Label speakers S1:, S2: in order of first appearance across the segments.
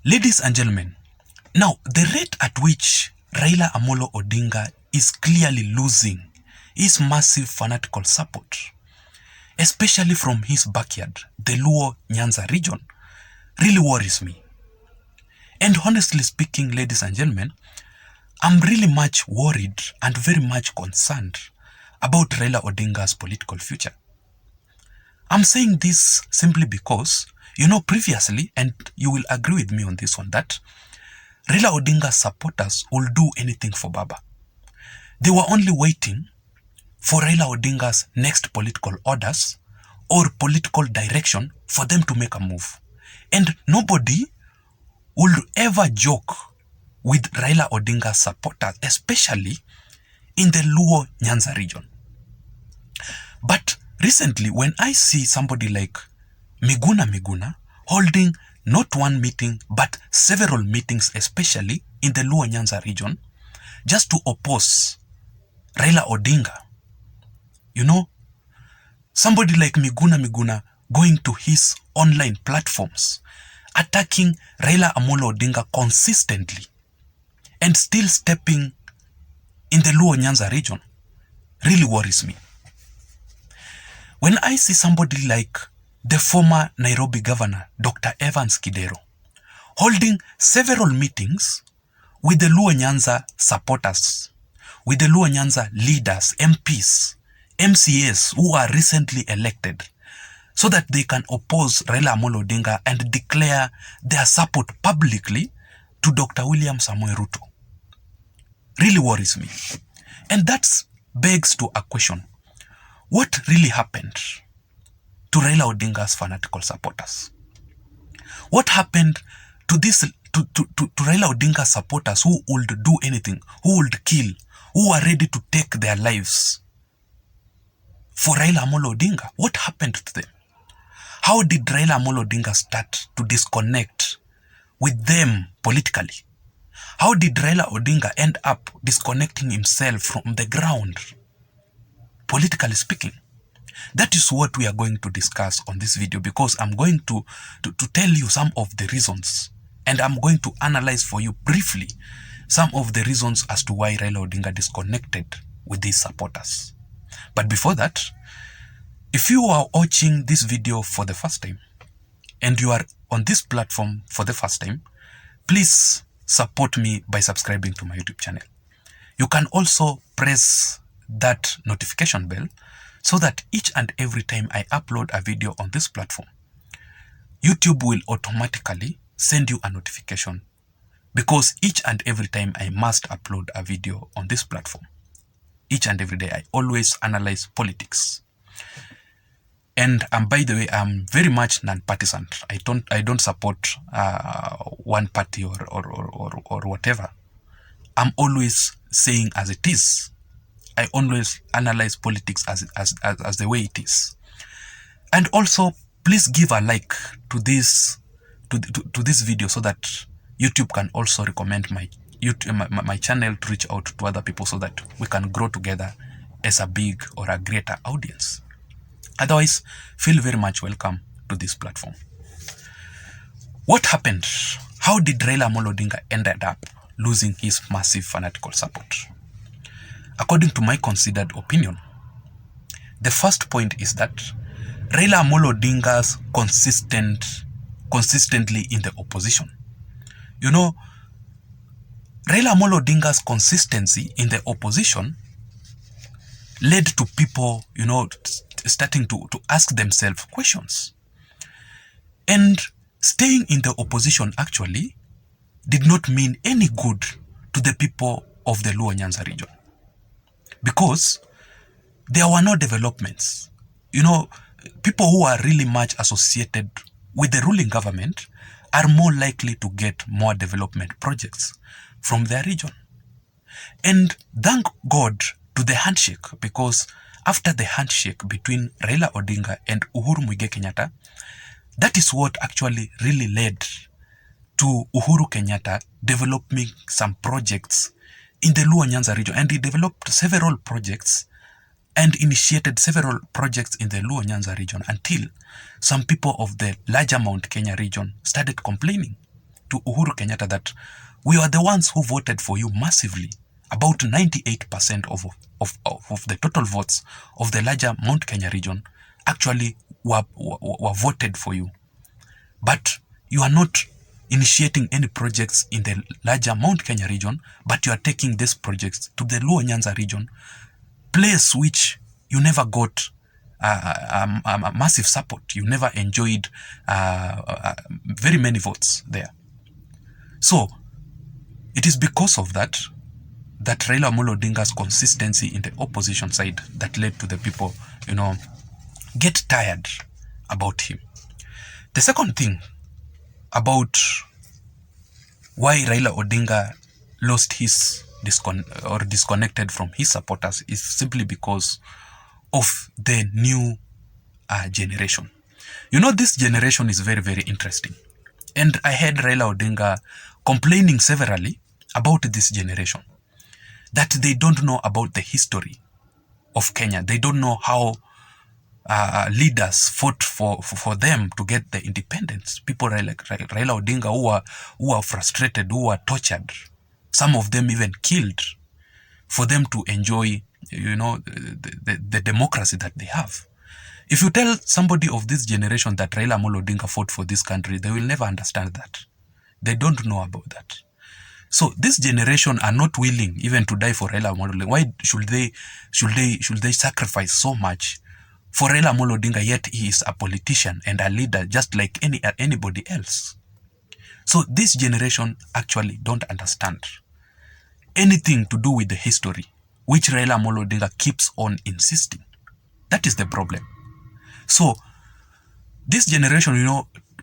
S1: Ladies and gentlemen, now the rate at which Raila Amolo Odinga is clearly losing his massive fanatical support, especially from his backyard, the Luo Nyanza region, really worries me. And honestly speaking, ladies and gentlemen, I'm really much worried and very much concerned about Raila Odinga's political future. I'm saying this simply because, previously, and you will agree with me on this one, that Raila Odinga's supporters will do anything for Baba. They were only waiting for Raila Odinga's next political orders or political direction for them to make a move. And nobody will ever joke with Raila Odinga's supporters, especially in the Luo Nyanza region. But recently, when I see somebody like Miguna holding not one meeting, but several meetings, especially in the Luo Nyanza region, just to oppose Raila Odinga, somebody like Miguna going to his online platforms, attacking Raila Amolo Odinga consistently, and still stepping in the Luo Nyanza region, really worries me. When I see somebody like the former Nairobi governor, Dr. Evans Kidero, holding several meetings with the Luo Nyanza supporters, with the Luo Nyanza leaders, MPs, MCAs who are recently elected, so that they can oppose Raila Amolo Odinga and declare their support publicly to Dr. William Samoei Ruto, really worries me. And that begs to a question. What really happened to Raila Odinga's fanatical supporters? What happened to Raila Odinga's supporters who would do anything, who would kill, who are ready to take their lives for Raila Amolo Odinga? What happened to them? How did Raila Amolo Odinga start to disconnect with them politically? How did Raila Odinga end up disconnecting himself from the ground, politically speaking? That is what we are going to discuss on this video, because I'm going to tell you some of the reasons, and I'm going to analyze for you briefly some of the reasons as to why Raila Odinga disconnected with his supporters. But before that, if you are watching this video for the first time and you are on this platform for the first time, please support me by subscribing to my YouTube channel. You can also press that notification bell so that each and every time I upload a video on this platform, YouTube will automatically send you a notification, because each and every time I must upload a video on this platform. Each and every day I always analyze politics. And by the way, I'm very much non-partisan. I don't support one party or whatever. I'm always saying as it is. I always analyze politics as the way it is. And also, please give a like to this video so that YouTube can also recommend my channel to reach out to other people, so that we can grow together as a big or a greater audience. Otherwise, feel very much welcome to this platform. What happened? How did Raila Amolo Odinga ended up losing his massive fanatical support? According to my considered opinion, the first point is that Raila Amolo Odinga's consistently in the opposition. Raila Amolo Odinga's consistency in the opposition led to people, starting to ask themselves questions. And staying in the opposition actually did not mean any good to the people of the Luo Nyanza region, because there were no developments. People who are really much associated with the ruling government are more likely to get more development projects from their region. And thank God to the handshake, because after the handshake between Raila Odinga and Uhuru Muigai Kenyatta, that is what actually really led to Uhuru Kenyatta developing some projects in the Luo Nyanza region. And he developed several projects and initiated several projects in the Luo Nyanza region until some people of the larger Mount Kenya region started complaining to Uhuru Kenyatta that we are the ones who voted for you massively. About 98% of the total votes of the larger Mount Kenya region actually were voted for you. But you are not initiating any projects in the larger Mount Kenya region, but you are taking these projects to the Luo Nyanza region, place which you never got a massive support. You never enjoyed very many votes there. So it is because of that Raila Amolo Odinga's consistency in the opposition side that led to the people, get tired about him. The second thing about why Raila Odinga lost his disconnected from his supporters is simply because of the new generation. This generation is very, very interesting. And I heard Raila Odinga complaining severally about this generation, that they don't know about the history of Kenya. They don't know how leaders fought for them to get the independence. People like Raila Odinga who are frustrated, who are tortured, some of them even killed, for them to enjoy, the democracy that they have. If you tell somebody of this generation that Raila Amolo Odinga fought for this country, they will never understand that. They don't know about that. So this generation are not willing even to die for Raila Amolo Odinga. Why should they sacrifice so much for Raila Amolo Odinga, yet he is a politician and a leader just like anybody else? So this generation actually don't understand anything to do with the history, which Raila Amolo Odinga keeps on insisting. That is the problem. So this generation,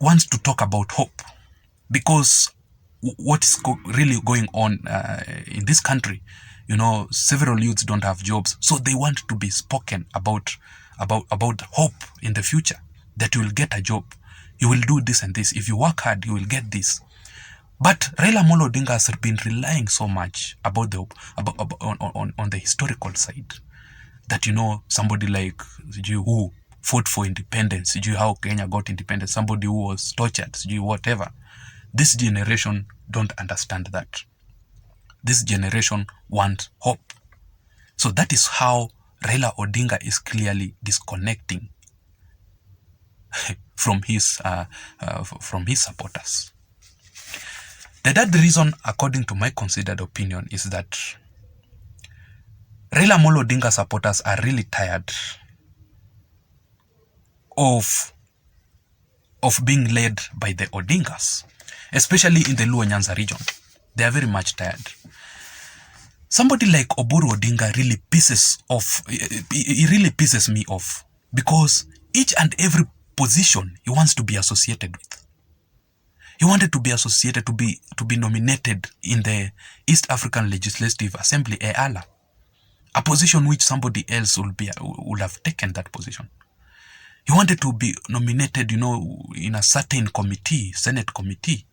S1: wants to talk about hope, because what is really going on in this country, several youths don't have jobs, so they want to be spoken about hope in the future, that you will get a job, you will do this and this, if you work hard you will get this. But Raila Amolo Odinga has been relying so much about the on the historical side, that somebody like who fought for independence, how Kenya got independence, somebody who was tortured, whatever. This generation don't understand that. This generation want hope. So that is how Raila Odinga is clearly disconnecting from his supporters. The third reason, according to my considered opinion, is that Raila Amolo Odinga supporters are really tired of being led by the Odingas, especially in the Luo Nyanza region. They are very much tired. Somebody like Oburu Odinga really pisses me off, because each and every position he wants to be associated with. He wanted to be associated, to be nominated in the East African Legislative Assembly, EALA, a position which somebody else would have taken that position. He wanted to be nominated, in a certain committee, Senate committee.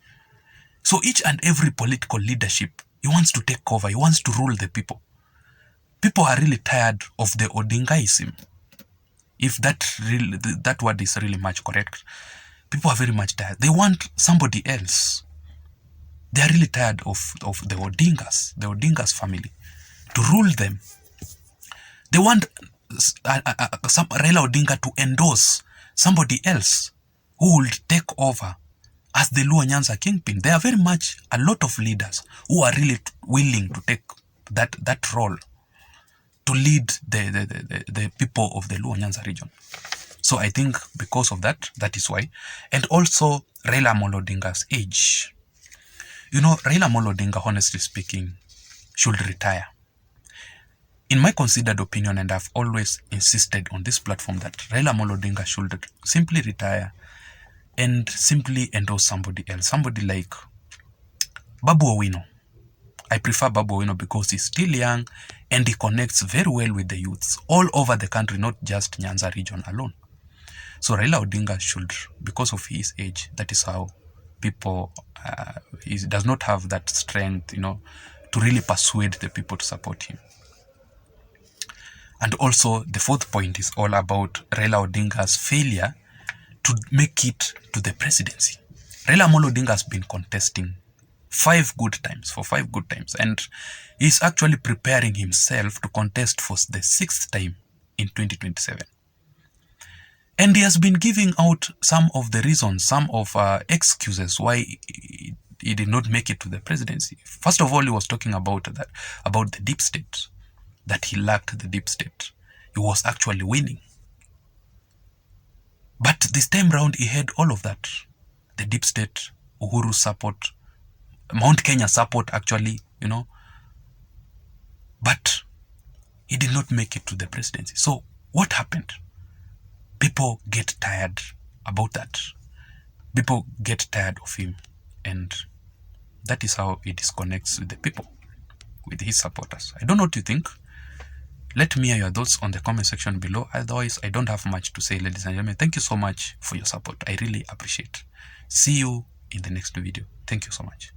S1: So each and every political leadership, he wants to take over. He wants to rule the people. People are really tired of the Odingaism. If that word is really much correct. People are very much tired. They want somebody else. They are really tired of the Odingas family, to rule them. They want Raila Odinga to endorse somebody else who will take over as the Luo Nyanza kingpin. There are very much a lot of leaders who are really willing to take that role, to lead the people of the Luo Nyanza region. So I think because of that is why. And also Raila Amolo Odinga's age. Raila Amolo Odinga, honestly speaking, should retire. In my considered opinion, and I've always insisted on this platform, that Raila Amolo Odinga should simply retire and simply endorse somebody else. Somebody like Babu Owino. I prefer Babu Owino because he's still young and he connects very well with the youths all over the country, not just Nyanza region alone. So Raila Odinga should, because of his age, that is how people, he does not have that strength, to really persuade the people to support him. And also, the fourth point is all about Raila Odinga's failure to make it to the presidency. Raila Amolo Odinga has been contesting 5 good times, and he's actually preparing himself to contest for the 6th time in 2027. And he has been giving out some of the reasons, some of excuses why he did not make it to the presidency. First of all, he was talking about the deep state, that he lacked the deep state. He was actually winning. But this time round, he had all of that. The deep state, Uhuru support, Mount Kenya support actually, But he did not make it to the presidency. So what happened? People get tired about that. People get tired of him. And that is how he disconnects with the people, with his supporters. I don't know what you think. Let me hear your thoughts on the comment section below. Otherwise, I don't have much to say, ladies and gentlemen. Thank you so much for your support. I really appreciate it. See you in the next video. Thank you so much.